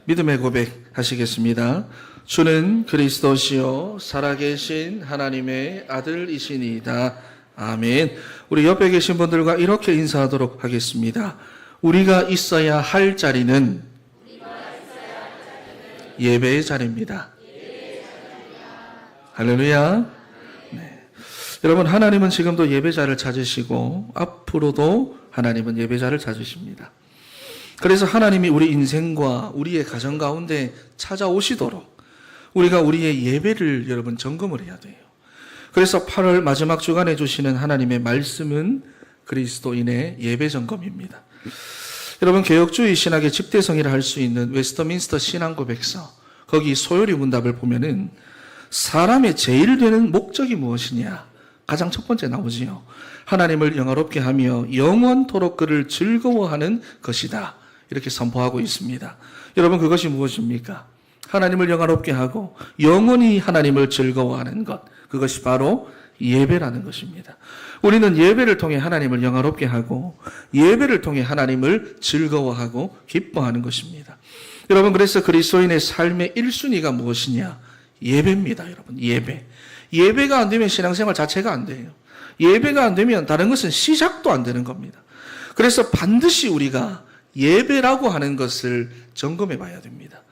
믿음의 고백 하시겠습니다. 주는 그리스도시요 살아계신 하나님의 아들이시니이다. 아멘. 우리 옆에 계신 분들과 이렇게 인사하도록 하겠습니다. 우리가 있어야 할 자리는 예배의 자리입니다. 할렐루야. 네. 여러분, 하나님은 지금도 예배자를 찾으시고 앞으로도 하나님은 예배자를 찾으십니다. 그래서 하나님이 우리 인생과 우리의 가정 가운데 찾아오시도록 우리가 우리의 예배를 여러분 점검을 해야 돼요. 그래서 8월 마지막 주간에 주시는 하나님의 말씀은 그리스도인의 예배 점검입니다. 여러분, 개혁주의 신학의 집대성이라 할 수 있는 웨스터민스터 신앙고백서, 거기 소요리 문답을 보면은 사람의 제일 되는 목적이 무엇이냐? 가장 첫 번째 나오지요. 하나님을 영화롭게 하며 영원토록 그를 즐거워하는 것이다. 이렇게 선포하고 있습니다. 여러분, 그것이 무엇입니까? 하나님을 영화롭게 하고 영원히 하나님을 즐거워하는 것, 그것이 바로 예배라는 것입니다. 우리는 예배를 통해 하나님을 영화롭게 하고 예배를 통해 하나님을 즐거워하고 기뻐하는 것입니다. 여러분, 그래서 그리스도인의 삶의 1순위가 무엇이냐? 예배입니다. 여러분, 예배. 예배가 안 되면 신앙생활 자체가 안 돼요. 예배가 안 되면 다른 것은 시작도 안 되는 겁니다. 그래서 반드시 우리가 예배라고 하는 것을 점검해 봐야 됩니다.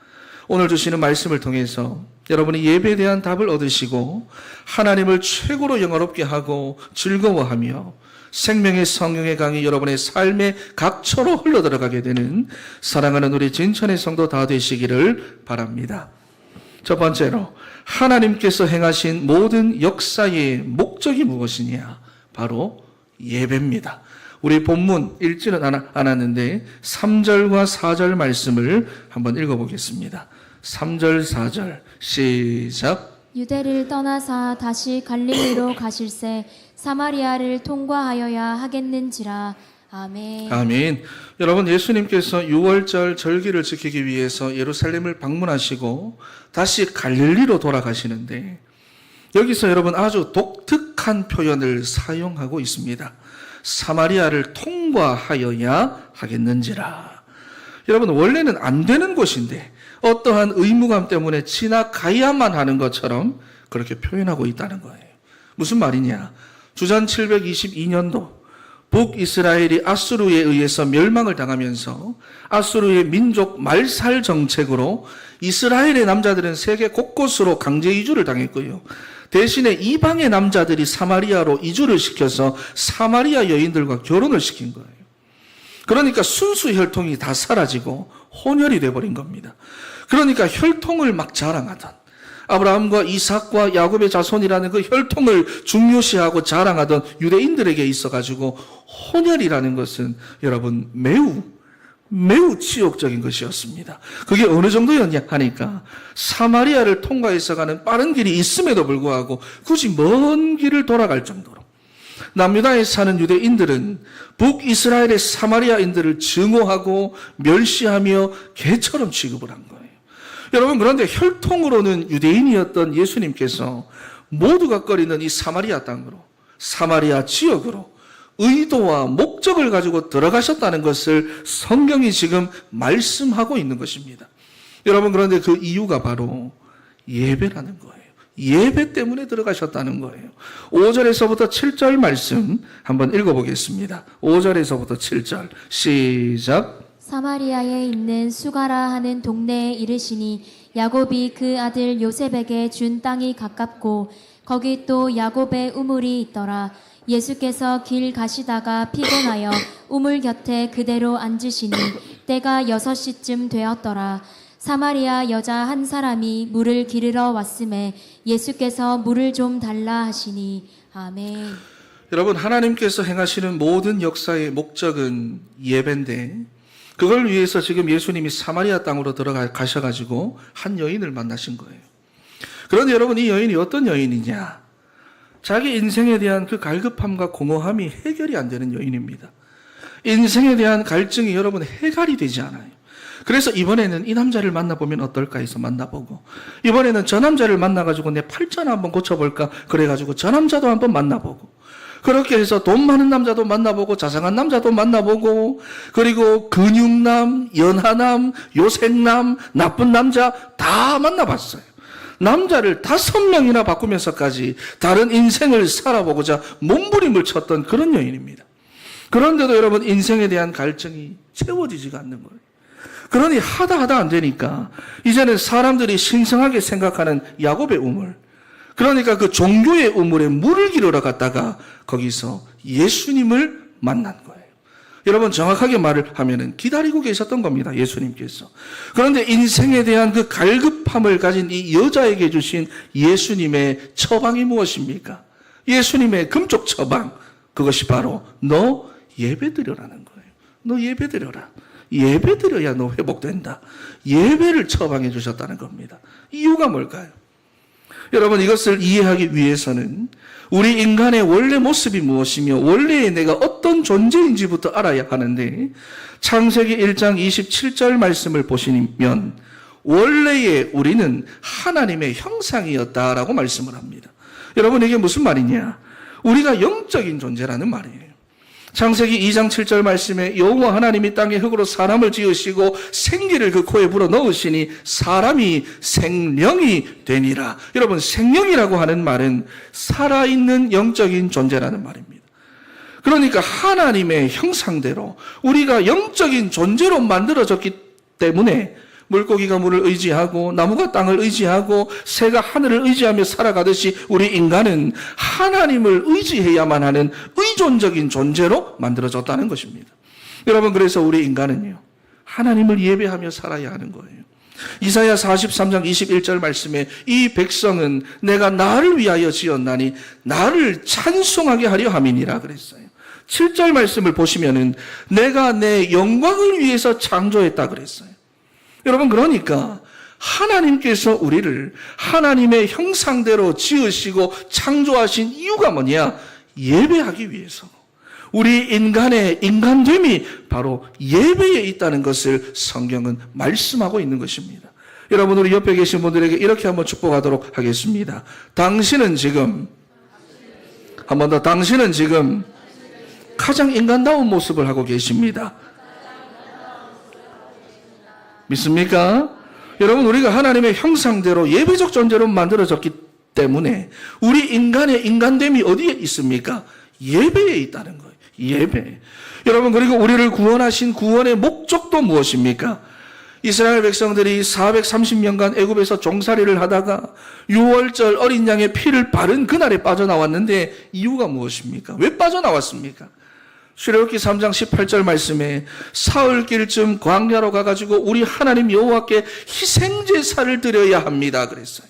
오늘 주시는 말씀을 통해서 여러분이 예배에 대한 답을 얻으시고 하나님을 최고로 영화롭게 하고 즐거워하며 생명의 성령의 강이 여러분의 삶의 각처로 흘러들어가게 되는 사랑하는 우리 진천의 성도 다 되시기를 바랍니다. 첫 번째로, 하나님께서 행하신 모든 역사의 목적이 무엇이냐? 바로 예배입니다. 우리 본문 읽지는 않았는데 3절과 4절 말씀을 한번 읽어보겠습니다. 3절 4절 시작. 유대를 떠나사 다시 갈릴리로 가실새 사마리아를 통과하여야 하겠는지라. 아멘. 아멘. 여러분, 예수님께서 6월절 절기를 지키기 위해서 예루살렘을 방문하시고 다시 갈릴리로 돌아가시는데 여기서 여러분 아주 독특한 표현을 사용하고 있습니다. 사마리아를 통과하여야 하겠는지라. 여러분, 원래는 안 되는 곳인데 어떠한 의무감 때문에 지나가야만 하는 것처럼 그렇게 표현하고 있다는 거예요. 무슨 말이냐? 주전 722년도 북이스라엘이 아수르에 의해서 멸망을 당하면서 아수르의 민족 말살 정책으로 이스라엘의 남자들은 세계 곳곳으로 강제 이주를 당했고요. 대신에 이방의 남자들이 사마리아로 이주를 시켜서 사마리아 여인들과 결혼을 시킨 거예요. 그러니까 순수 혈통이 다 사라지고 혼혈이 돼버린 겁니다. 그러니까 혈통을 막 자랑하던, 아브라함과 이삭과 야곱의 자손이라는 그 혈통을 중요시하고 자랑하던 유대인들에게 있어가지고 혼혈이라는 것은 여러분 매우 치욕적인 것이었습니다. 그게 어느 정도였냐 하니까 사마리아를 통과해서 가는 빠른 길이 있음에도 불구하고 굳이 먼 길을 돌아갈 정도로 남유다에 사는 유대인들은 북이스라엘의 사마리아인들을 증오하고 멸시하며 개처럼 취급을 한 거예요. 여러분, 그런데 혈통으로는 유대인이었던 예수님께서 모두가 꺼리는 이 사마리아 땅으로, 사마리아 지역으로 의도와 목적을 가지고 들어가셨다는 것을 성경이 지금 말씀하고 있는 것입니다. 여러분, 그런데 그 이유가 바로 예배라는 거예요. 예배 때문에 들어가셨다는 거예요. 5절에서부터 7절 말씀 한번 읽어보겠습니다. 5절에서부터 7절 시작. 사마리아에 있는 수가라 하는 동네에 이르시니 야곱이 그 아들 요셉에게 준 땅이 가깝고 거기 또 야곱의 우물이 있더라. 예수께서 길 가시다가 피곤하여 우물 곁에 그대로 앉으시니 때가 6시쯤 되었더라. 사마리아 여자 한 사람이 물을 기르러 왔음에 예수께서 물을 좀 달라 하시니. 아멘. 여러분, 하나님께서 행하시는 모든 역사의 목적은 예배인데 그걸 위해서 지금 예수님이 사마리아 땅으로 들어가셔가지고 한 여인을 만나신 거예요. 그런데 여러분, 이 여인이 어떤 여인이냐? 자기 인생에 대한 그 갈급함과 공허함이 해결이 안 되는 여인입니다. 인생에 대한 갈증이 여러분 해결이 되지 않아요. 그래서 이번에는 이 남자를 만나보면 어떨까 해서 만나보고, 이번에는 저 남자를 만나가지고 내 팔자나 한번 고쳐볼까 그래가지고 저 남자도 한번 만나보고, 그렇게 해서 돈 많은 남자도 만나보고 자상한 남자도 만나보고 그리고 근육남, 연하남, 요생남, 나쁜 남자 다 만나봤어요. 남자를 5명이나 바꾸면서까지 다른 인생을 살아보고자 몸부림을 쳤던 그런 여인입니다. 그런데도 여러분 인생에 대한 갈증이 채워지지가 않는 거예요. 그러니 하다 안 되니까 이제는 사람들이 신성하게 생각하는 야곱의 우물, 그러니까 그 종교의 우물에 물을 기르러 갔다가 거기서 예수님을 만난 거예요. 여러분 정확하게 말을 하면은 기다리고 계셨던 겁니다. 예수님께서. 그런데 인생에 대한 그 갈급함을 가진 이 여자에게 주신 예수님의 처방이 무엇입니까? 예수님의 금쪽 처방, 그것이 바로 너 예배드려라는 거예요. 너 예배드려라. 예배드려야 너 회복된다. 예배를 처방해 주셨다는 겁니다. 이유가 뭘까요? 여러분 이것을 이해하기 위해서는 우리 인간의 원래 모습이 무엇이며 원래의 내가 어떤 존재인지부터 알아야 하는데, 창세기 1장 27절 말씀을 보시면 원래의 우리는 하나님의 형상이었다라고 말씀을 합니다. 여러분 이게 무슨 말이냐? 우리가 영적인 존재라는 말이에요. 창세기 2장 7절 말씀에 여호와 하나님이 땅의 흙으로 사람을 지으시고 생기를 그 코에 불어 넣으시니 사람이 생령이 되니라. 여러분 생령이라고 하는 말은 살아있는 영적인 존재라는 말입니다. 그러니까 하나님의 형상대로 우리가 영적인 존재로 만들어졌기 때문에 물고기가 물을 의지하고 나무가 땅을 의지하고 새가 하늘을 의지하며 살아가듯이 우리 인간은 하나님을 의지해야만 하는 의존적인 존재로 만들어졌다는 것입니다. 여러분 그래서 우리 인간은요 하나님을 예배하며 살아야 하는 거예요. 이사야 43장 21절 말씀에 이 백성은 내가 나를 위하여 지었나니 나를 찬송하게 하려 함이니라 그랬어요. 7절 말씀을 보시면은 내가 내 영광을 위해서 창조했다 그랬어요. 여러분 그러니까 하나님께서 우리를 하나님의 형상대로 지으시고 창조하신 이유가 뭐냐? 예배하기 위해서. 우리 인간의 인간됨이 바로 예배에 있다는 것을 성경은 말씀하고 있는 것입니다. 여러분 우리 옆에 계신 분들에게 이렇게 한번 축복하도록 하겠습니다. 당신은 지금 한 번 더 당신은 지금 가장 인간다운 모습을 하고 계십니다. 믿습니까? 여러분 우리가 하나님의 형상대로 예배적 존재로 만들어졌기 때문에 우리 인간의 인간됨이 어디에 있습니까? 예배에 있다는 거예요. 예배. 여러분 그리고 우리를 구원하신 구원의 목적도 무엇입니까? 이스라엘 백성들이 430년간 애굽에서 종살이를 하다가 6월절 어린 양의 피를 바른 그날에 빠져나왔는데 이유가 무엇입니까? 왜 빠져나왔습니까? 출애굽기 3장 18절 말씀에 사흘길쯤 광야로 가가지고 우리 하나님 여호와께 희생제사를 드려야 합니다 그랬어요.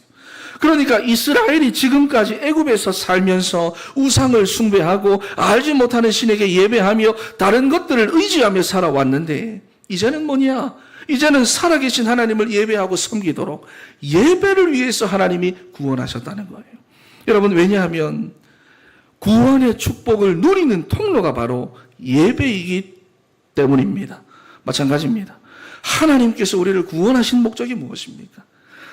그러니까 이스라엘이 지금까지 애굽에서 살면서 우상을 숭배하고 알지 못하는 신에게 예배하며 다른 것들을 의지하며 살아왔는데 이제는 뭐냐? 이제는 살아계신 하나님을 예배하고 섬기도록 예배를 위해서 하나님이 구원하셨다는 거예요. 여러분 왜냐하면 구원의 축복을 누리는 통로가 바로 예배이기 때문입니다. 마찬가지입니다. 하나님께서 우리를 구원하신 목적이 무엇입니까?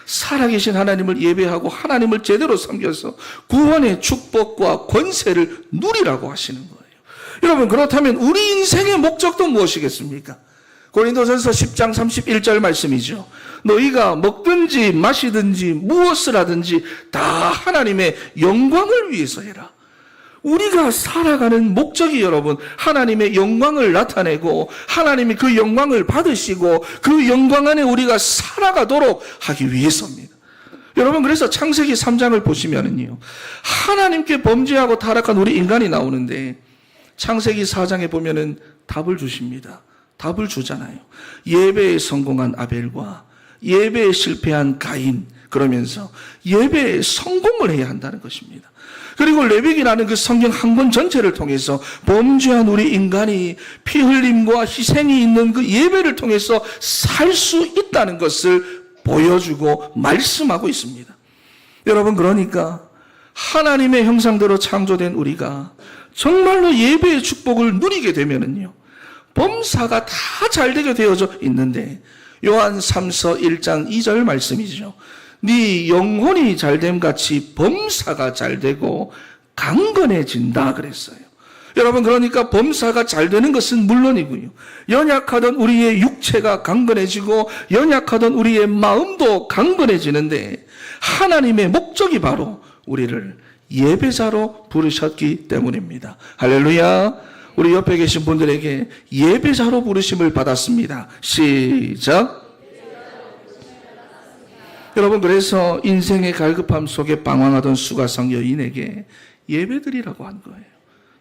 살아계신 하나님을 예배하고 하나님을 제대로 섬겨서 구원의 축복과 권세를 누리라고 하시는 거예요. 여러분 그렇다면 우리 인생의 목적도 무엇이겠습니까? 고린도전서 10장 31절 말씀이죠. 너희가 먹든지 마시든지 무엇을 하든지 다 하나님의 영광을 위해서 해라. 우리가 살아가는 목적이 여러분 하나님의 영광을 나타내고 하나님이 그 영광을 받으시고 그 영광 안에 우리가 살아가도록 하기 위해서입니다. 여러분 그래서 창세기 3장을 보시면은요 하나님께 범죄하고 타락한 우리 인간이 나오는데 창세기 4장에 보면은 답을 주십니다. 답을 주잖아요. 예배에 성공한 아벨과 예배에 실패한 가인, 그러면서 예배에 성공을 해야 한다는 것입니다. 그리고 레위기라는 그 성경 한 권 전체를 통해서 범죄한 우리 인간이 피 흘림과 희생이 있는 그 예배를 통해서 살 수 있다는 것을 보여주고 말씀하고 있습니다. 여러분 그러니까 하나님의 형상대로 창조된 우리가 정말로 예배의 축복을 누리게 되면은요 범사가 다 잘되게 되어져 있는데 요한 3서 1장 2절 말씀이죠. 네 영혼이 잘됨 같이 범사가 잘되고 강건해진다 그랬어요. 여러분, 그러니까 범사가 잘 되는 것은 물론이고요, 연약하던 우리의 육체가 강건해지고 연약하던 우리의 마음도 강건해지는데, 하나님의 목적이 바로 우리를 예배자로 부르셨기 때문입니다. 할렐루야. 우리 옆에 계신 분들에게 예배자로 부르심을 받았습니다. 시작. 여러분, 그래서 인생의 갈급함 속에 방황하던 수가성 여인에게 예배드리라고 한 거예요.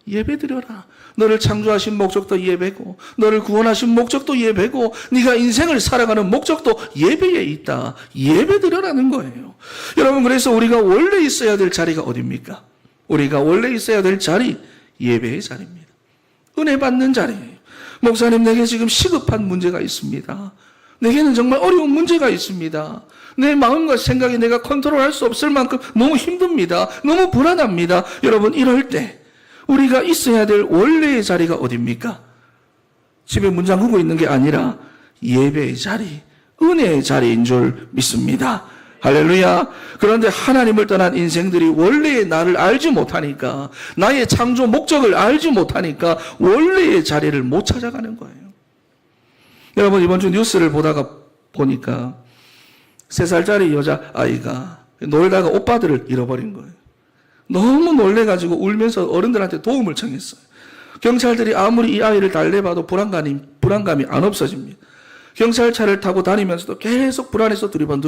예배드려라. 너를 창조하신 목적도 예배고, 너를 구원하신 목적도 예배고, 네가 인생을 살아가는 목적도 예배에 있다. 예배드려라는 거예요. 여러분, 그래서 우리가 원래 있어야 될 자리가 어디입니까? 우리가 원래 있어야 될 자리, 예배의 자리입니다. 은혜 받는 자리예요. 목사님, 내게 지금 시급한 문제가 있습니다. 내게는 정말 어려운 문제가 있습니다. 내 마음과 생각이 내가 컨트롤할 수 없을 만큼 너무 힘듭니다. 너무 불안합니다. 여러분, 이럴 때 우리가 있어야 될 원래의 자리가 어디입니까? 집에 문 잠그고 있는 게 아니라 예배의 자리, 은혜의 자리인 줄 믿습니다. 할렐루야. 그런데 하나님을 떠난 인생들이 원래의 나를 알지 못하니까, 나의 창조 목적을 알지 못하니까 원래의 자리를 못 찾아가는 거예요. 여러분, 이번 주 뉴스를 보니까 3살짜리 여자아이가 놀다가 오빠들을 잃어버린 거예요. 너무 놀래가지고 울면서 어른들한테 도움을 청했어요. 경찰들이 아무리 이 아이를 달래봐도 불안감이 안 없어집니다. 경찰차를 타고 다니면서도 계속 불안해서 두리번.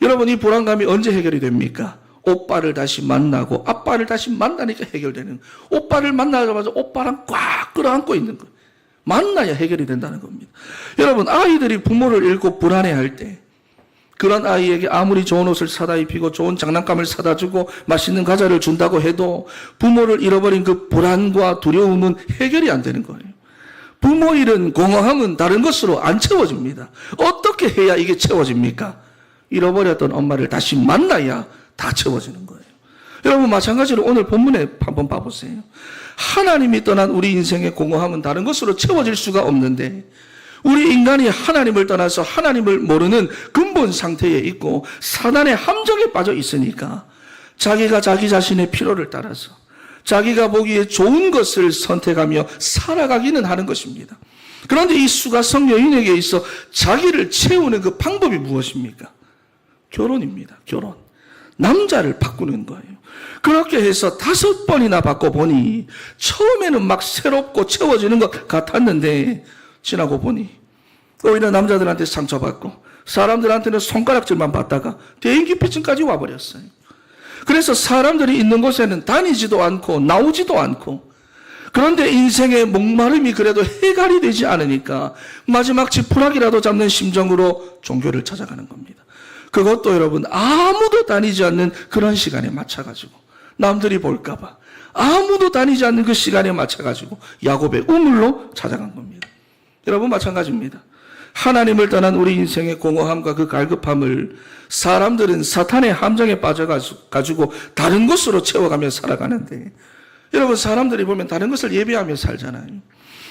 여러분, 이 불안감이 언제 해결이 됩니까? 오빠를 다시 만나고 아빠를 다시 만나니까 해결되는 거예요. 오빠를 만나자마자 오빠랑 꽉 끌어안고 있는 거예요. 만나야 해결이 된다는 겁니다. 여러분, 아이들이 부모를 잃고 불안해할 때, 그런 아이에게 아무리 좋은 옷을 사다 입히고 좋은 장난감을 사다 주고 맛있는 과자를 준다고 해도 부모를 잃어버린 그 불안과 두려움은 해결이 안 되는 거예요. 부모 잃은 공허함은 다른 것으로 안 채워집니다. 어떻게 해야 이게 채워집니까? 잃어버렸던 엄마를 다시 만나야 다 채워지는 거예요. 여러분, 마찬가지로 오늘 본문에 한번 봐보세요. 하나님이 떠난 우리 인생의 공허함은 다른 것으로 채워질 수가 없는데, 우리 인간이 하나님을 떠나서 하나님을 모르는 근본 상태에 있고 사단의 함정에 빠져 있으니까 자기가 자기 자신의 필요를 따라서 자기가 보기에 좋은 것을 선택하며 살아가기는 하는 것입니다. 그런데 이 수가성 여인에게 있어 자기를 채우는 그 방법이 무엇입니까? 결혼입니다. 결혼. 남자를 바꾸는 거예요. 그렇게 해서 5번이나 바꿔보니 처음에는 막 새롭고 채워지는 것 같았는데, 지나고 보니 오히려 남자들한테 상처받고 사람들한테는 손가락질만 받다가 대인기피증까지 와버렸어요. 그래서 사람들이 있는 곳에는 다니지도 않고 나오지도 않고, 그런데 인생의 목마름이 그래도 해결이 되지 않으니까 마지막 지푸라기라도 잡는 심정으로 종교를 찾아가는 겁니다. 그것도 여러분, 아무도 다니지 않는 그런 시간에 맞춰가지고, 남들이 볼까봐 아무도 다니지 않는 그 시간에 맞춰가지고 야곱의 우물로 찾아간 겁니다. 여러분, 마찬가지입니다. 하나님을 떠난 우리 인생의 공허함과 그 갈급함을 사람들은 사탄의 함정에 빠져가지고 다른 것으로 채워가며 살아가는데, 여러분, 사람들이 보면 다른 것을 예배하며 살잖아요.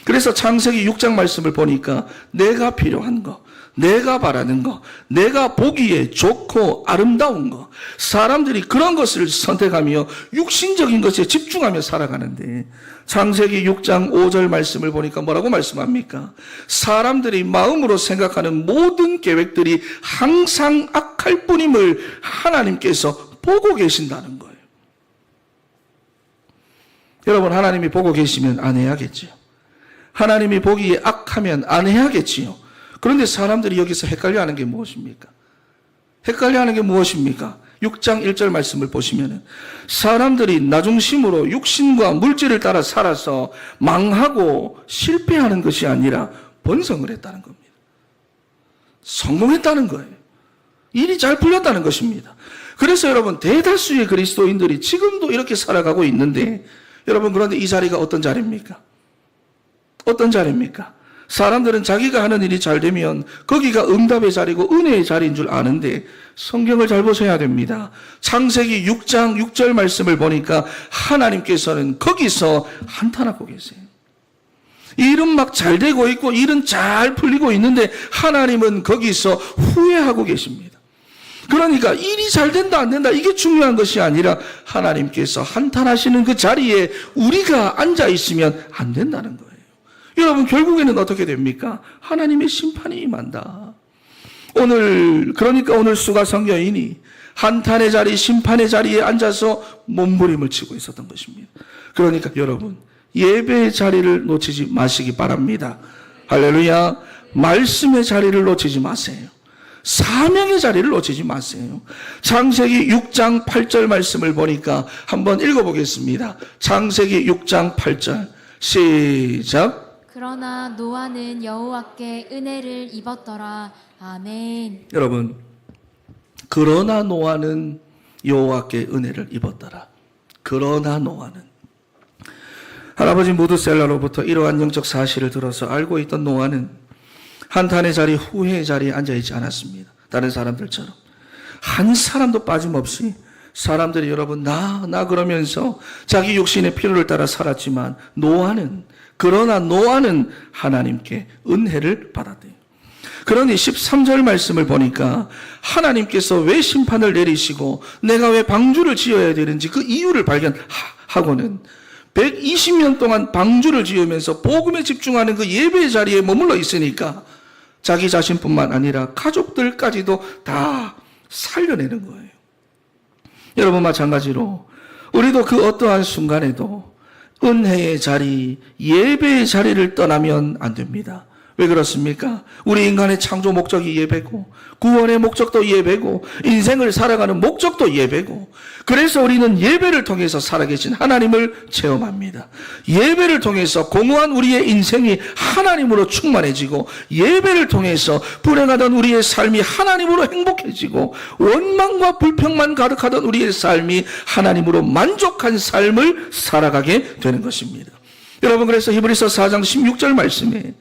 그래서 창세기 6장 말씀을 보니까 내가 필요한 거, 내가 바라는 거, 내가 보기에 좋고 아름다운 거, 사람들이 그런 것을 선택하며 육신적인 것에 집중하며 살아가는데, 창세기 6장 5절 말씀을 보니까 뭐라고 말씀합니까? 사람들이 마음으로 생각하는 모든 계획들이 항상 악할 뿐임을 하나님께서 보고 계신다는 거예요. 여러분, 하나님이 보고 계시면 안 해야겠지요. 하나님이 보기에 악하면 안 해야겠지요. 그런데 사람들이 여기서 헷갈려하는 게 무엇입니까? 헷갈려하는 게 무엇입니까? 6장 1절 말씀을 보시면 사람들이 나중심으로 육신과 물질을 따라 살아서 망하고 실패하는 것이 아니라 번성을 했다는 겁니다. 성공했다는 거예요. 일이 잘 풀렸다는 것입니다. 그래서 여러분, 대다수의 그리스도인들이 지금도 이렇게 살아가고 있는데, 여러분, 그런데 이 자리가 어떤 자리입니까? 어떤 자리입니까? 사람들은 자기가 하는 일이 잘 되면 거기가 응답의 자리고 은혜의 자리인 줄 아는데, 성경을 잘 보셔야 됩니다. 창세기 6장 6절 말씀을 보니까 하나님께서는 거기서 한탄하고 계세요. 일은 막 잘 되고 있고 일은 잘 풀리고 있는데 하나님은 거기서 후회하고 계십니다. 그러니까 일이 잘 된다 안 된다 이게 중요한 것이 아니라 하나님께서 한탄하시는 그 자리에 우리가 앉아 있으면 안 된다는 거예요. 여러분 결국에는 어떻게 됩니까? 하나님의 심판이 임한다. 그러니까 오늘 수가 성교인이 한탄의 자리, 심판의 자리에 앉아서 몸부림을 치고 있었던 것입니다. 그러니까 여러분 예배의 자리를 놓치지 마시기 바랍니다. 할렐루야. 말씀의 자리를 놓치지 마세요. 사명의 자리를 놓치지 마세요. 창세기 6장 8절 말씀을 보니까 한번 읽어보겠습니다. 창세기 6장 8절 시작. 그러나 노아는 여호와께 은혜를 입었더라. 아멘. 여러분, 그러나 노아는 여호와께 은혜를 입었더라. 그러나 노아는. 할아버지 무드셀라로부터 이러한 영적 사실을 들어서 알고 있던 노아는 한탄의 자리, 후회의 자리에 앉아있지 않았습니다. 다른 사람들처럼. 한 사람도 빠짐없이 사람들이 여러분 나 그러면서 자기 육신의 필요를 따라 살았지만 그러나 노아는 하나님께 은혜를 받았대요. 그러니 13절 말씀을 보니까 하나님께서 왜 심판을 내리시고 내가 왜 방주를 지어야 되는지 그 이유를 발견하고는 120년 동안 방주를 지으면서 복음에 집중하는 그 예배의 자리에 머물러 있으니까 자기 자신뿐만 아니라 가족들까지도 다 살려내는 거예요. 여러분 마찬가지로 우리도 그 어떠한 순간에도 은혜의 자리, 예배의 자리를 떠나면 안 됩니다. 왜 그렇습니까? 우리 인간의 창조 목적이 예배고 구원의 목적도 예배고 인생을 살아가는 목적도 예배고 그래서 우리는 예배를 통해서 살아계신 하나님을 체험합니다. 예배를 통해서 공허한 우리의 인생이 하나님으로 충만해지고 예배를 통해서 불행하던 우리의 삶이 하나님으로 행복해지고 원망과 불평만 가득하던 우리의 삶이 하나님으로 만족한 삶을 살아가게 되는 것입니다. 여러분 그래서 히브리서 4장 16절 말씀에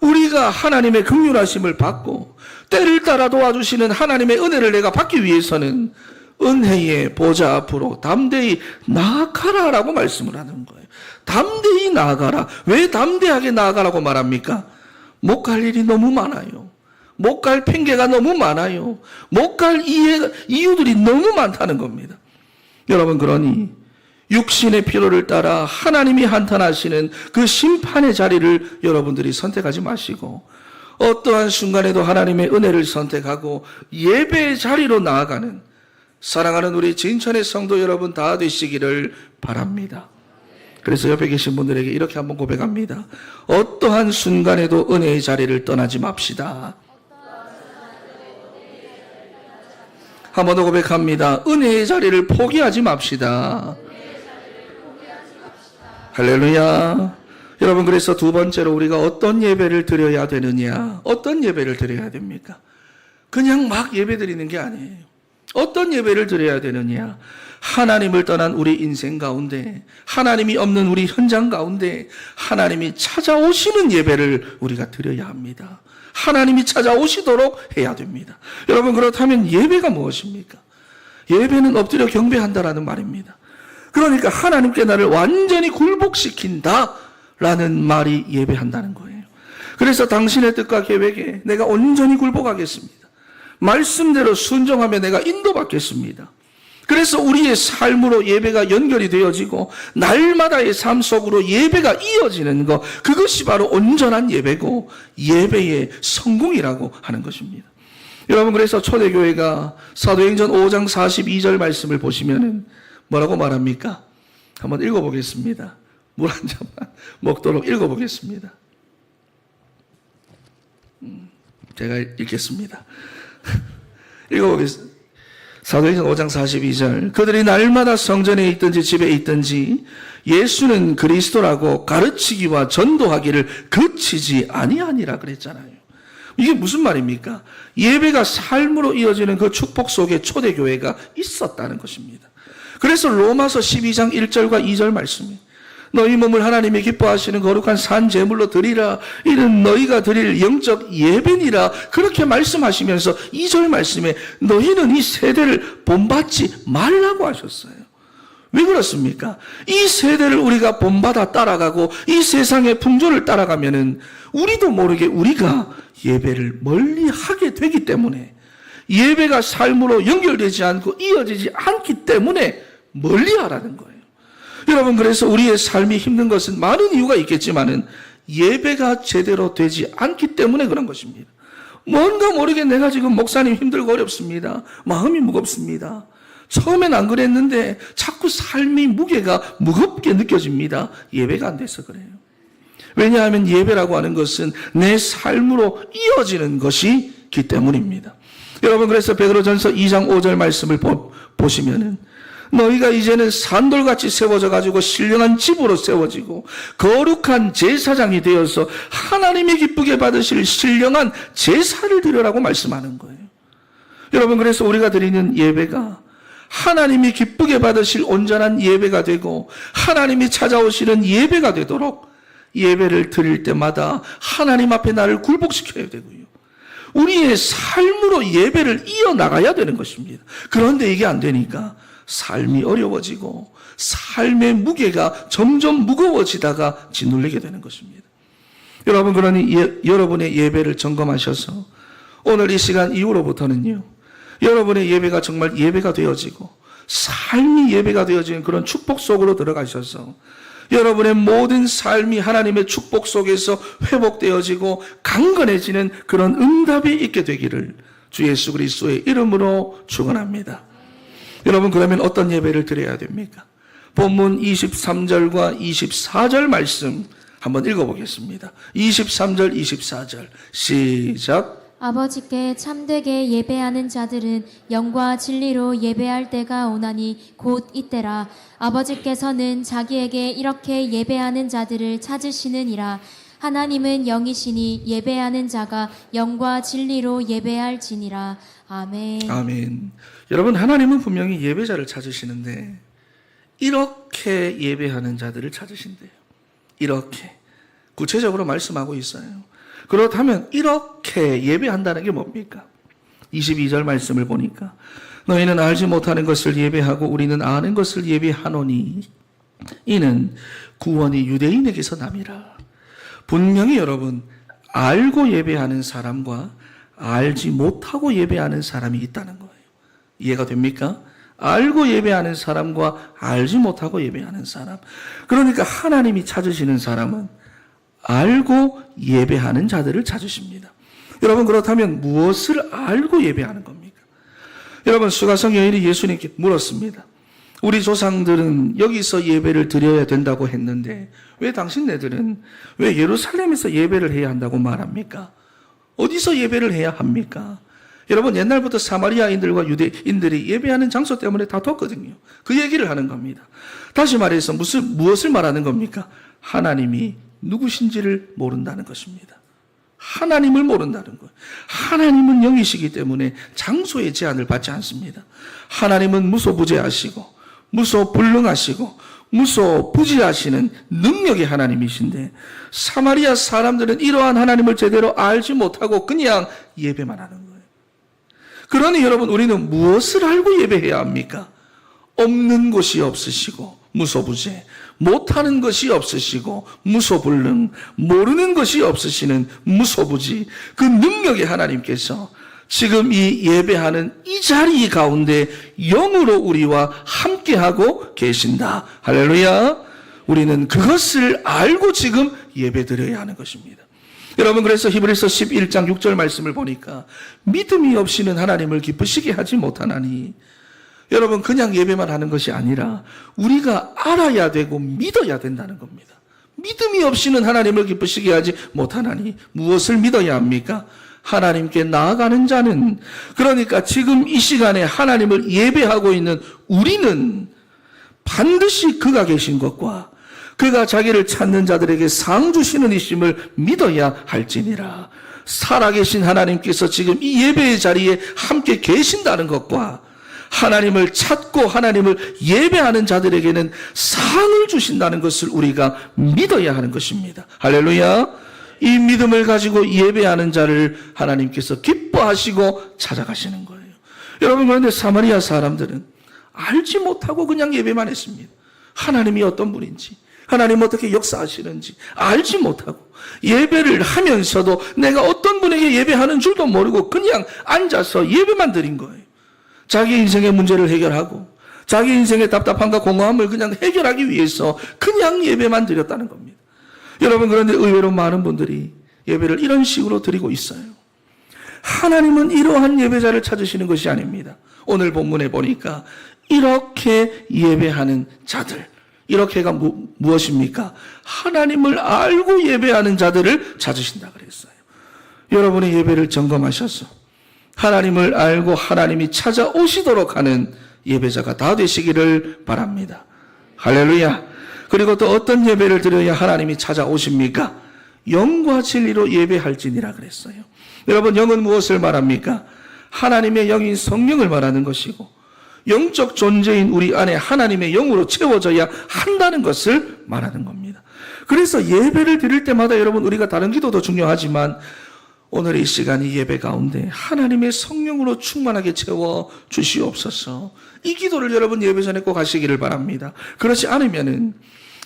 우리가 하나님의 긍휼하심을 받고 때를 따라 도와주시는 하나님의 은혜를 내가 받기 위해서는 은혜의 보좌 앞으로 담대히 나아가라라고 말씀을 하는 거예요. 담대히 나아가라. 왜 담대하게 나아가라고 말합니까? 못 갈 일이 너무 많아요. 못 갈 핑계가 너무 많아요. 못 갈 이유들이 너무 많다는 겁니다. 여러분 그러니 육신의 필요를 따라 하나님이 한탄하시는 그 심판의 자리를 여러분들이 선택하지 마시고 어떠한 순간에도 하나님의 은혜를 선택하고 예배의 자리로 나아가는 사랑하는 우리 진천의 성도 여러분 다 되시기를 바랍니다. 그래서 옆에 계신 분들에게 이렇게 한번 고백합니다. 어떠한 순간에도 은혜의 자리를 떠나지 맙시다. 한 번 더 고백합니다. 은혜의 자리를 포기하지 맙시다. 할렐루야. 여러분 그래서 두 번째로 우리가 어떤 예배를 드려야 되느냐? 어떤 예배를 드려야 됩니까? 그냥 막 예배 드리는 게 아니에요. 어떤 예배를 드려야 되느냐? 하나님을 떠난 우리 인생 가운데 하나님이 없는 우리 현장 가운데 하나님이 찾아오시는 예배를 우리가 드려야 합니다. 하나님이 찾아오시도록 해야 됩니다. 여러분 그렇다면 예배가 무엇입니까? 예배는 엎드려 경배한다라는 말입니다. 그러니까 하나님께 나를 완전히 굴복시킨다라는 말이 예배한다는 거예요. 그래서 당신의 뜻과 계획에 내가 온전히 굴복하겠습니다. 말씀대로 순종하며 내가 인도받겠습니다. 그래서 우리의 삶으로 예배가 연결이 되어지고 날마다의 삶 속으로 예배가 이어지는 것, 그것이 바로 온전한 예배고 예배의 성공이라고 하는 것입니다. 여러분 그래서 초대교회가 사도행전 5장 42절 말씀을 보시면은 뭐라고 말합니까? 한번 읽어보겠습니다. 물 한 잔만 먹도록 읽어보겠습니다. 제가 읽겠습니다. 읽어보겠습니다. 사도행전 5장 42절 그들이 날마다 성전에 있든지 집에 있든지 예수는 그리스도라고 가르치기와 전도하기를 그치지 아니하니라 그랬잖아요. 이게 무슨 말입니까? 예배가 삶으로 이어지는 그 축복 속에 초대교회가 있었다는 것입니다. 그래서 로마서 12장 1절과 2절 말씀이 너희 몸을 하나님이 기뻐하시는 거룩한 산 제물로 드리라. 이는 너희가 드릴 영적 예배니라. 그렇게 말씀하시면서 2절 말씀에 너희는 이 세대를 본받지 말라고 하셨어요. 왜 그렇습니까? 이 세대를 우리가 본받아 따라가고 이 세상의 풍조를 따라가면은 우리도 모르게 우리가 예배를 멀리 하게 되기 때문에 예배가 삶으로 연결되지 않고 이어지지 않기 때문에 멀리하라는 거예요. 여러분, 그래서 우리의 삶이 힘든 것은 많은 이유가 있겠지만은 예배가 제대로 되지 않기 때문에 그런 것입니다. 뭔가 모르게 내가 지금 목사님 힘들고 어렵습니다. 마음이 무겁습니다. 처음엔 안 그랬는데 자꾸 삶의 무게가 무겁게 느껴집니다. 예배가 안 돼서 그래요. 왜냐하면 예배라고 하는 것은 내 삶으로 이어지는 것이기 때문입니다. 여러분, 그래서 베드로전서 2장 5절 말씀을 보시면은 너희가 이제는 산돌같이 세워져 가지고 신령한 집으로 세워지고 거룩한 제사장이 되어서 하나님이 기쁘게 받으실 신령한 제사를 드리라고 말씀하는 거예요. 여러분, 그래서 우리가 드리는 예배가 하나님이 기쁘게 받으실 온전한 예배가 되고 하나님이 찾아오시는 예배가 되도록 예배를 드릴 때마다 하나님 앞에 나를 굴복시켜야 되고요. 우리의 삶으로 예배를 이어나가야 되는 것입니다. 그런데 이게 안 되니까 삶이 어려워지고 삶의 무게가 점점 무거워지다가 짓눌리게 되는 것입니다. 여러분, 그러니 여러분의 예배를 점검하셔서 오늘 이 시간 이후로부터는요, 여러분의 예배가 정말 예배가 되어지고 삶이 예배가 되어지는 그런 축복 속으로 들어가셔서 여러분의 모든 삶이 하나님의 축복 속에서 회복되어지고 강건해지는 그런 응답이 있게 되기를 주 예수 그리스도의 이름으로 축원합니다. 여러분, 그러면 어떤 예배를 드려야 됩니까? 본문 23절과 24절 말씀 한번 읽어보겠습니다. 23절, 24절 시작. 아버지께 참되게 예배하는 자들은 영과 진리로 예배할 때가 오나니 곧 이때라. 아버지께서는 자기에게 이렇게 예배하는 자들을 찾으시느니라. 하나님은 영이시니 예배하는 자가 영과 진리로 예배할지니라. 아멘. 아멘. 여러분, 하나님은 분명히 예배자를 찾으시는데 이렇게 예배하는 자들을 찾으신대요. 이렇게 구체적으로 말씀하고 있어요. 그렇다면 이렇게 예배한다는 게 뭡니까? 22절 말씀을 보니까 너희는 알지 못하는 것을 예배하고 우리는 아는 것을 예배하노니 이는 구원이 유대인에게서 남이라. 분명히 여러분, 알고 예배하는 사람과 알지 못하고 예배하는 사람이 있다는 거예요. 이해가 됩니까? 알고 예배하는 사람과 알지 못하고 예배하는 사람. 그러니까 하나님이 찾으시는 사람은 알고 예배하는 자들을 찾으십니다. 여러분, 그렇다면 무엇을 알고 예배하는 겁니까? 여러분, 수가성 여인이 예수님께 물었습니다. 우리 조상들은 여기서 예배를 드려야 된다고 했는데 왜 당신네들은 왜 예루살렘에서 예배를 해야 한다고 말합니까? 어디서 예배를 해야 합니까? 여러분, 옛날부터 사마리아인들과 유대인들이 예배하는 장소 때문에 다퉜거든요. 그 얘기를 하는 겁니다. 다시 말해서 무엇을 말하는 겁니까? 하나님이 누구신지를 모른다는 것입니다. 하나님을 모른다는 거예요. 하나님은 영이시기 때문에 장소의 제한을 받지 않습니다. 하나님은 무소부재하시고 무소불능하시고 무소부지하시는 능력의 하나님이신데 사마리아 사람들은 이러한 하나님을 제대로 알지 못하고 그냥 예배만 하는 거예요. 그러니 여러분, 우리는 무엇을 알고 예배해야 합니까? 없는 곳이 없으시고 무소부재, 못하는 것이 없으시고 무소불능, 모르는 것이 없으시는 무소부지, 그 능력의 하나님께서 지금 이 예배하는 이 자리 가운데 영으로 우리와 함께하고 계신다. 할렐루야. 우리는 그것을 알고 지금 예배드려야 하는 것입니다. 여러분, 그래서 히브리서 11장 6절 말씀을 보니까 믿음이 없이는 하나님을 기쁘시게 하지 못하나니, 여러분, 그냥 예배만 하는 것이 아니라 우리가 알아야 되고 믿어야 된다는 겁니다. 믿음이 없이는 하나님을 기쁘시게 하지 못하나니 무엇을 믿어야 합니까? 하나님께 나아가는 자는, 그러니까 지금 이 시간에 하나님을 예배하고 있는 우리는 반드시 그가 계신 것과 그가 자기를 찾는 자들에게 상 주시는 이심을 믿어야 할지니라. 살아계신 하나님께서 지금 이 예배의 자리에 함께 계신다는 것과 하나님을 찾고 하나님을 예배하는 자들에게는 상을 주신다는 것을 우리가 믿어야 하는 것입니다. 할렐루야. 이 믿음을 가지고 예배하는 자를 하나님께서 기뻐하시고 찾아가시는 거예요. 여러분, 그런데 사마리아 사람들은 알지 못하고 그냥 예배만 했습니다. 하나님이 어떤 분인지, 하나님 어떻게 역사하시는지 알지 못하고 예배를 하면서도 내가 어떤 분에게 예배하는 줄도 모르고 그냥 앉아서 예배만 드린 거예요. 자기 인생의 문제를 해결하고 자기 인생의 답답함과 공허함을 그냥 해결하기 위해서 그냥 예배만 드렸다는 겁니다. 여러분, 그런데 의외로 많은 분들이 예배를 이런 식으로 드리고 있어요. 하나님은 이러한 예배자를 찾으시는 것이 아닙니다. 오늘 본문에 보니까 이렇게 예배하는 자들, 이렇게가 무엇입니까? 하나님을 알고 예배하는 자들을 찾으신다 그랬어요. 여러분의 예배를 점검하셔서 하나님을 알고 하나님이 찾아오시도록 하는 예배자가 다 되시기를 바랍니다. 할렐루야. 그리고 또 어떤 예배를 드려야 하나님이 찾아오십니까? 영과 진리로 예배할지니라 그랬어요. 여러분, 영은 무엇을 말합니까? 하나님의 영인 성령을 말하는 것이고 영적 존재인 우리 안에 하나님의 영으로 채워져야 한다는 것을 말하는 겁니다. 그래서 예배를 드릴 때마다 여러분, 우리가 다른 기도도 중요하지만 오늘 이 시간이 예배 가운데 하나님의 성령으로 충만하게 채워 주시옵소서. 이 기도를 여러분 예배 전에 꼭 하시기를 바랍니다. 그렇지 않으면은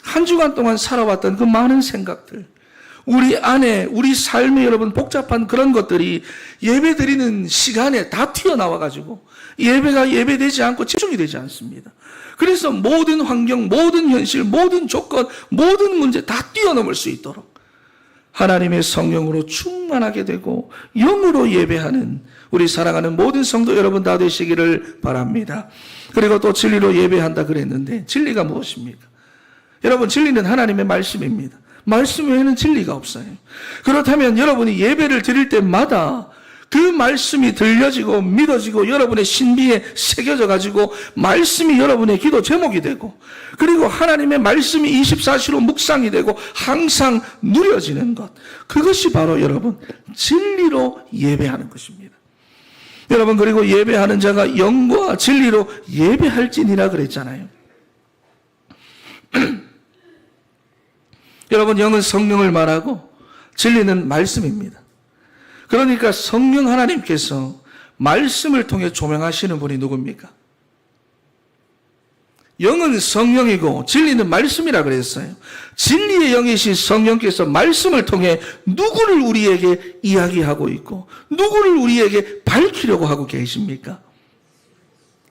한 주간 동안 살아왔던 그 많은 생각들, 우리 안에 우리 삶에 여러분 복잡한 그런 것들이 예배 드리는 시간에 다 튀어나와가지고 예배가 예배되지 않고 집중이 되지 않습니다. 그래서 모든 환경, 모든 현실, 모든 조건, 모든 문제 다 뛰어넘을 수 있도록 하나님의 성령으로 충만하게 되고 영으로 예배하는 우리 사랑하는 모든 성도 여러분 다 되시기를 바랍니다. 그리고 또 진리로 예배한다 그랬는데 진리가 무엇입니까? 여러분, 진리는 하나님의 말씀입니다. 말씀 외에는 진리가 없어요. 그렇다면 여러분이 예배를 드릴 때마다 그 말씀이 들려지고 믿어지고 여러분의 신비에 새겨져 가지고 말씀이 여러분의 기도 제목이 되고 그리고 하나님의 말씀이 24시로 묵상이 되고 항상 누려지는 것, 그것이 바로 여러분 진리로 예배하는 것입니다. 여러분, 그리고 예배하는 자가 영과 진리로 예배할지니라 그랬잖아요. 여러분, 영은 성령을 말하고 진리는 말씀입니다. 그러니까 성령 하나님께서 말씀을 통해 조명하시는 분이 누굽니까? 영은 성령이고 진리는 말씀이라 그랬어요. 진리의 영이신 성령께서 말씀을 통해 누구를 우리에게 이야기하고 있고 누구를 우리에게 밝히려고 하고 계십니까?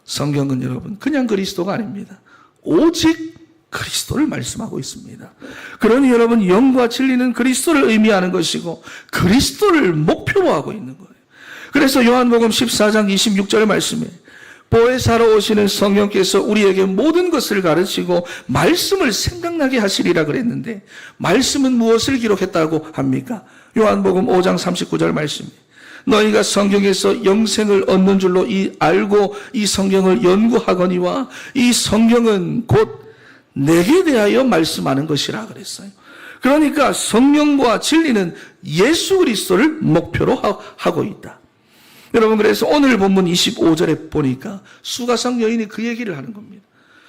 성경은 여러분 그냥 그리스도가 아닙니다. 오직 그리스도를 말씀하고 있습니다. 그러니 여러분, 영과 진리는 그리스도를 의미하는 것이고 그리스도를 목표로 하고 있는 거예요. 그래서 요한복음 14장 26절 말씀에 보혜사로 오시는 성령께서 우리에게 모든 것을 가르치고 말씀을 생각나게 하시리라 그랬는데 말씀은 무엇을 기록했다고 합니까? 요한복음 5장 39절 말씀에 너희가 성경에서 영생을 얻는 줄로 알고 이 성경을 연구하거니와 이 성경은 곧 내게 대하여 말씀하는 것이라 그랬어요. 그러니까 성령과 진리는 예수 그리스도를 목표로 하고 있다. 여러분, 그래서 오늘 본문 25절에 보니까 수가성 여인이 그 얘기를 하는 겁니다.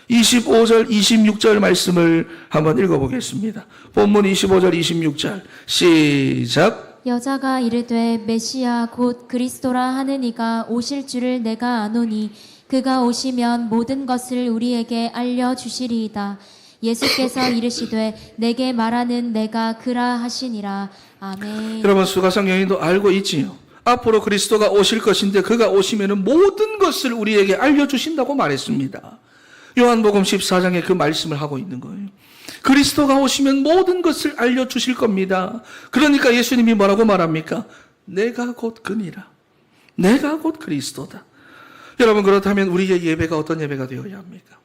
25절, 26절 말씀을 한번 읽어보겠습니다. 본문 25절, 26절 시작. 여자가 이르되 메시아 곧 그리스도라 하는 이가 오실 줄을 내가 아노니 그가 오시면 모든 것을 우리에게 알려주시리이다. 예수께서 이르시되 내게 말하는 내가 그라 하시니라. 아멘. 여러분, 수가성 여인도 알고 있지요. 앞으로 그리스도가 오실 것인데 그가 오시면 모든 것을 우리에게 알려주신다고 말했습니다. 요한복음 14장에 그 말씀을 하고 있는 거예요. 그리스도가 오시면 모든 것을 알려주실 겁니다. 그러니까 예수님이 뭐라고 말합니까? 내가 곧 그니라. 내가 곧 그리스도다. 여러분, 그렇다면 우리의 예배가 어떤 예배가 되어야 합니까?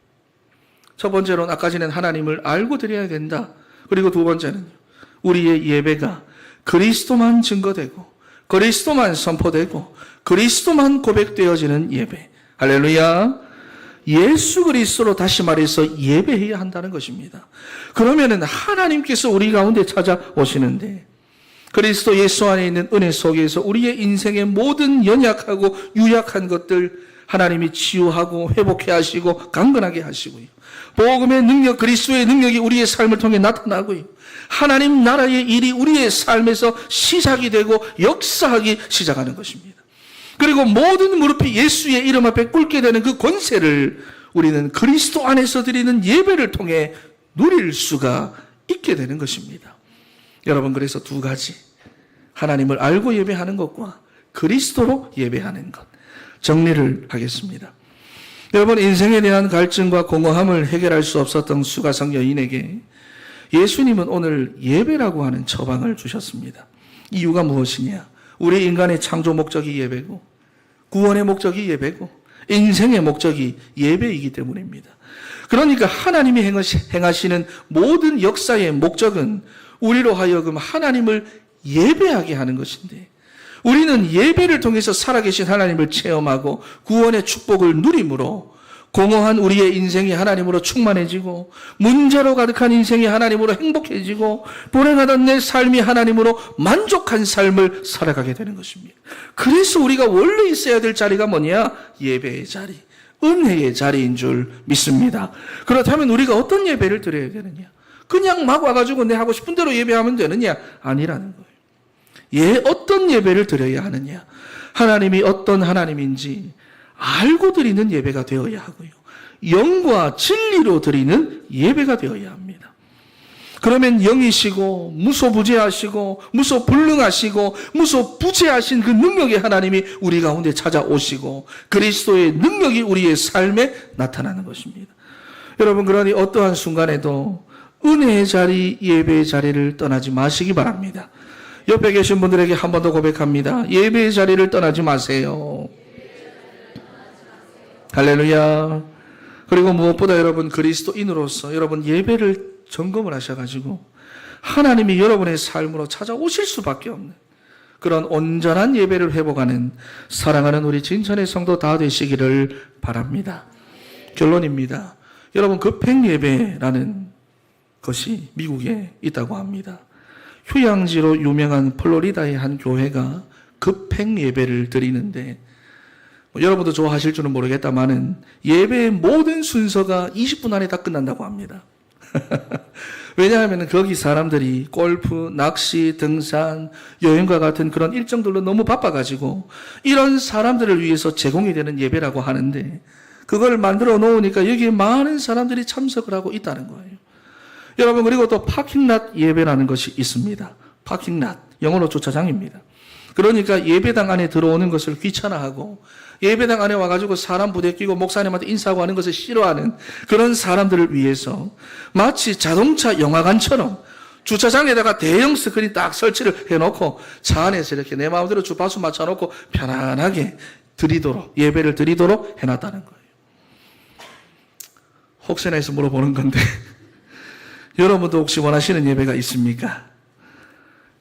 첫 번째로는 아까 전에 하나님을 알고 드려야 된다. 그리고 두 번째는 우리의 예배가 그리스도만 증거되고 그리스도만 선포되고 그리스도만 고백되어지는 예배. 할렐루야. 예수 그리스도로 다시 말해서 예배해야 한다는 것입니다. 그러면은 하나님께서 우리 가운데 찾아오시는데 그리스도 예수 안에 있는 은혜 속에서 우리의 인생의 모든 연약하고 유약한 것들 하나님이 치유하고 회복해 하시고 강건하게 하시고요. 복음의 능력, 그리스도의 능력이 우리의 삶을 통해 나타나고요. 하나님 나라의 일이 우리의 삶에서 시작이 되고 역사하기 시작하는 것입니다. 그리고 모든 무릎이 예수의 이름 앞에 꿇게 되는 그 권세를 우리는 그리스도 안에서 드리는 예배를 통해 누릴 수가 있게 되는 것입니다. 여러분, 그래서 두 가지, 하나님을 알고 예배하는 것과 그리스도로 예배하는 것, 정리를 하겠습니다. 여러분, 인생에 대한 갈증과 공허함을 해결할 수 없었던 수가성 여인에게 예수님은 오늘 예배라고 하는 처방을 주셨습니다. 이유가 무엇이냐? 우리 인간의 창조 목적이 예배고, 구원의 목적이 예배고, 인생의 목적이 예배이기 때문입니다. 그러니까 하나님이 행하시는 모든 역사의 목적은 우리로 하여금 하나님을 예배하게 하는 것인데, 우리는 예배를 통해서 살아계신 하나님을 체험하고 구원의 축복을 누림으로 공허한 우리의 인생이 하나님으로 충만해지고, 문제로 가득한 인생이 하나님으로 행복해지고, 불행하던 내 삶이 하나님으로 만족한 삶을 살아가게 되는 것입니다. 그래서 우리가 원래 있어야 될 자리가 뭐냐? 예배의 자리, 은혜의 자리인 줄 믿습니다. 그렇다면 우리가 어떤 예배를 드려야 되느냐? 그냥 막 와가지고 내 하고 싶은 대로 예배하면 되느냐? 아니라는 거예요. 어떤 예배를 드려야 하느냐? 하나님이 어떤 하나님인지 알고 드리는 예배가 되어야 하고요, 영과 진리로 드리는 예배가 되어야 합니다. 그러면 영이시고 무소부재하시고 무소불능하시고 무소부재하신 그 능력의 하나님이 우리 가운데 찾아오시고 그리스도의 능력이 우리의 삶에 나타나는 것입니다. 여러분, 그러니 어떠한 순간에도 은혜의 자리, 예배의 자리를 떠나지 마시기 바랍니다. 옆에 계신 분들에게 한 번 더 고백합니다. 예배의 자리를 떠나지 마세요. 할렐루야. 그리고 무엇보다 여러분, 그리스도인으로서 여러분 예배를 점검을 하셔가지고 하나님이 여러분의 삶으로 찾아오실 수밖에 없는 그런 온전한 예배를 회복하는 사랑하는 우리 진천의 성도 다 되시기를 바랍니다. 결론입니다. 여러분, 급행 예배라는 것이 미국에 있다고 합니다. 휴양지로 유명한 플로리다의 한 교회가 급행 예배를 드리는데, 여러분도 좋아하실 줄은 모르겠다마는 예배의 모든 순서가 20분 안에 다 끝난다고 합니다. 왜냐하면 거기 사람들이 골프, 낚시, 등산, 여행과 같은 그런 일정들로 너무 바빠가지고 이런 사람들을 위해서 제공이 되는 예배라고 하는데, 그걸 만들어 놓으니까 여기에 많은 사람들이 참석을 하고 있다는 거예요. 여러분, 그리고 또 파킹랏 예배라는 것이 있습니다. 파킹랏, 영어로 주차장입니다. 그러니까 예배당 안에 들어오는 것을 귀찮아하고 예배당 안에 와가지고 사람 부대끼고 목사님한테 인사하고 하는 것을 싫어하는 그런 사람들을 위해서 마치 자동차 영화관처럼 주차장에다가 대형 스크린 딱 설치를 해놓고 차 안에서 이렇게 내 마음대로 주파수 맞춰놓고 편안하게 예배를 드리도록 해놨다는 거예요. 혹시나 해서 물어보는 건데 여러분도 혹시 원하시는 예배가 있습니까?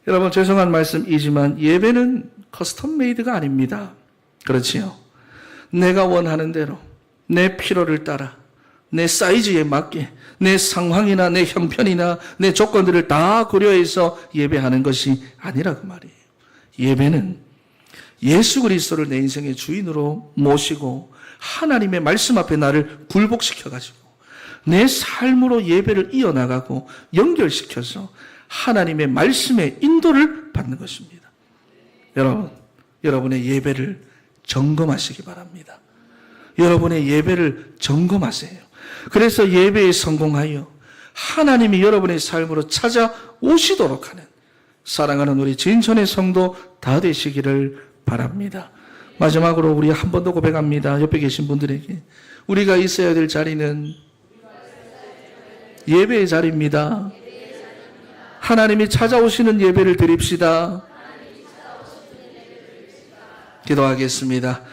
여러분, 죄송한 말씀이지만 예배는 커스텀 메이드가 아닙니다. 그렇지요? 내가 원하는 대로 내 필요를 따라 내 사이즈에 맞게 내 상황이나 내 형편이나 내 조건들을 다 고려해서 예배하는 것이 아니라고 말이에요. 예배는 예수 그리스도를 내 인생의 주인으로 모시고 하나님의 말씀 앞에 나를 굴복시켜가지고 내 삶으로 예배를 이어나가고 연결시켜서 하나님의 말씀의 인도를 받는 것입니다. 여러분, 여러분의 예배를 점검하시기 바랍니다. 여러분의 예배를 점검하세요. 그래서 예배에 성공하여 하나님이 여러분의 삶으로 찾아오시도록 하는 사랑하는 우리 진천의 성도 다 되시기를 바랍니다. 마지막으로 우리 한 번 더 고백합니다. 옆에 계신 분들에게 우리가 있어야 될 자리는 예배의 자리입니다. 하나님이 찾아오시는 예배를 드립시다. 기도하겠습니다.